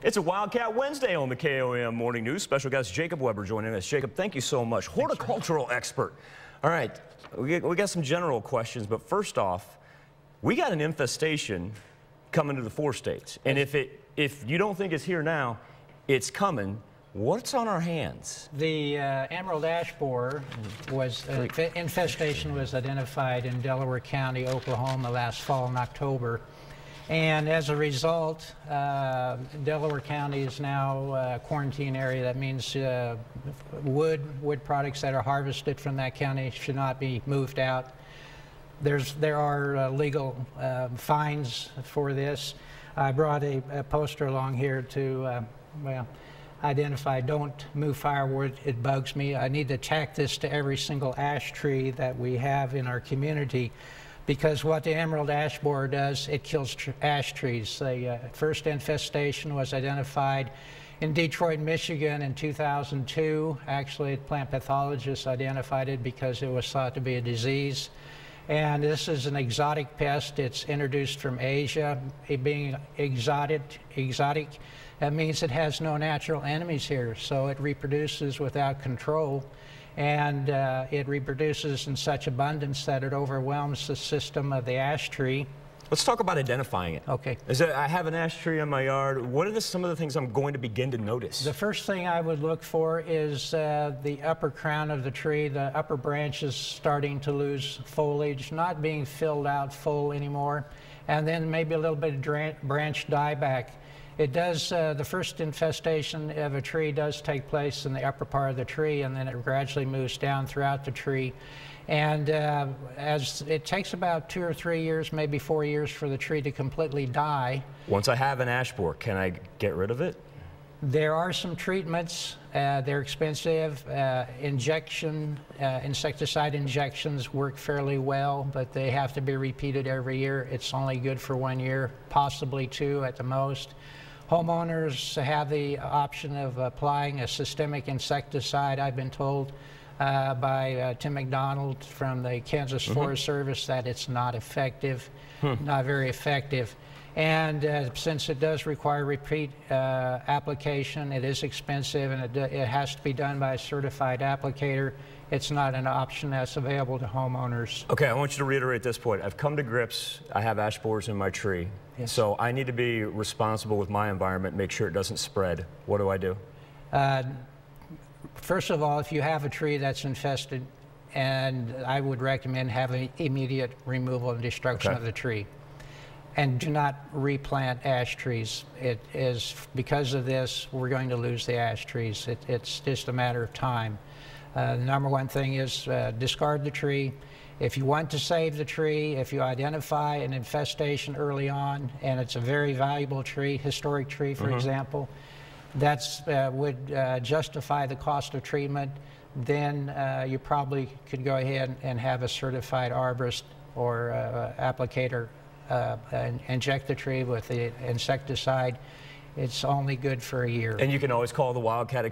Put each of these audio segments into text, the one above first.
It's a Wildcat Wednesday on the KOAM Morning News. Special guest Jacob Weber joining us. Jacob, thank you so much. Horticultural expert. All right, we got some general questions, but first off, we got an infestation coming to the 4 states. And if you don't think it's here now, it's coming. What's on our hands? The emerald ash borer infestation was identified in Delaware County, Oklahoma last fall in October. And as a result, Delaware County is now a quarantine area. That means wood products that are harvested from that county should not be moved out. There are legal fines for this. I brought a poster along here to identify don't move firewood. It bugs me. I need to tack this to every single ash tree that we have in our community, because what the emerald ash borer does, it kills ash trees. The first infestation was identified in Detroit, Michigan in 2002. Actually, plant pathologists identified it because it was thought to be a disease. And this is an exotic pest. It's introduced from Asia. It being exotic, that means it has no natural enemies here. So it reproduces without control. And it reproduces in such abundance that it overwhelms the system of the ash tree. Let's talk about identifying it. Okay. I have an ash tree in my yard. What are some of the things I'm going to begin to notice? The first thing I would look for is the upper crown of the tree, the upper branches starting to lose foliage, not being filled out full anymore, and then maybe a little bit of branch dieback. It does, the first infestation of a tree does take place in the upper part of the tree, and then it gradually moves down throughout the tree. And as it takes about 2 or 3 years, maybe 4 years for the tree to completely die. Once I have an ash borer, can I get rid of it? There are some treatments. They're expensive. Insecticide injections work fairly well, but they have to be repeated every year. It's only good for 1 year, possibly 2 at the most. Homeowners have the option of applying a systemic insecticide. I've been told by Tim McDonald from the Kansas Forest Service that it's not effective, not very effective. And since it does require repeat application, it is expensive, and it has to be done by a certified applicator. It's not an option that's available to homeowners. Okay, I want you to reiterate this point. I've come to grips. I have ash borers in my tree. Yes. So I need to be responsible with my environment, make sure it doesn't spread. What do I do? First of all, if you have a tree that's infested, and I would recommend having immediate removal and destruction of the tree. And do not replant ash trees. It is because of this, we're going to lose the ash trees. It's just a matter of time. The number one thing is discard the tree. If you want to save the tree, if you identify an infestation early on, and it's a very valuable tree, historic tree, for example, that would justify the cost of treatment, then you probably could go ahead and have a certified arborist or applicator inject the tree with the insecticide. It's only good for a year. And you can always call the Wildcat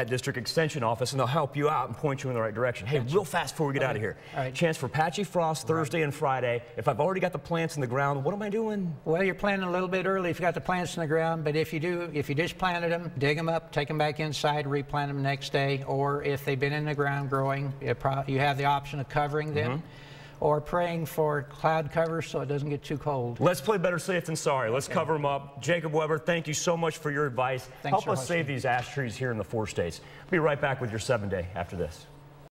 District Extension Office, and they'll help you out and point you in the right direction. Hey, real fast before we get out of here. All right. Chance for patchy frost Thursday and Friday. If I've already got the plants in the ground, what am I doing? Well, you're planting a little bit early if you got the plants in the ground, but if you just planted them, dig them up, take them back inside, replant them next day, or if they've been in the ground growing, you have the option of covering them. Or praying for cloud cover so it doesn't get too cold. Let's play better safe than sorry. Let's cover them up. Jacob Weber, thank you so much for your advice. Thanks Help us save these ash trees here in the 4 states. We'll be right back with your 7-day after this.